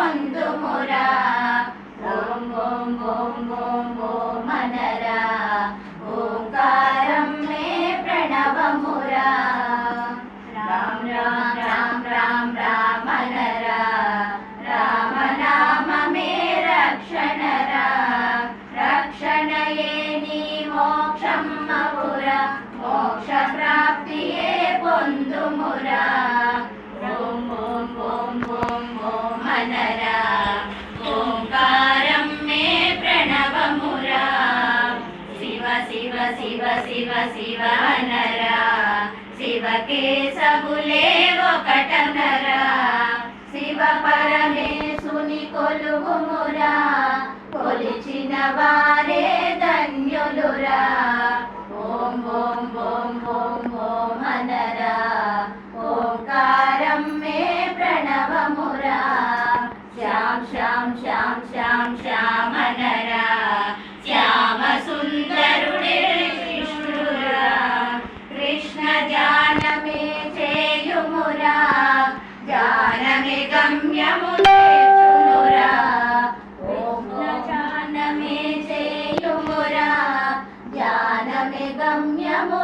పొందుమురా ఓం ఓం ఓం ఓం ఓం అనరా ఓంకారం మే ప్రణవమురా రామ్ రామ్ రామ్ రామ్ రామ్ అనరా రామ నామ మే రక్షణరా రక్షణయే నీ మోక్షమ్మపురా మోక్ష ప్రాప్తియే పొందుమురా ఓం ఓం ఓం ఓం ఓం అనరా ఓంకారం మే ప్రణవమురా శివ శివ శివ శివ శివ అనరా శివ కేశవులే ఒకటనరా శివ పరమేశుని కొలువుమురా కొలిచిన వారే ధన్యులురా ఓం ఓం ఓం ఓం ఓం అనరా ఓంకారం మే ప్రణవమురా శ్యాం శ్యాం శ్యాం శ్యాం శ్యాం అనరా శ్యామ సుందరుడే కృష్ణురా కృష్ణ జానమే చేయుమురా జానమే గమ్యము చేయుమురా ఓం జానమే చేయుమురా జానమే గమ్యము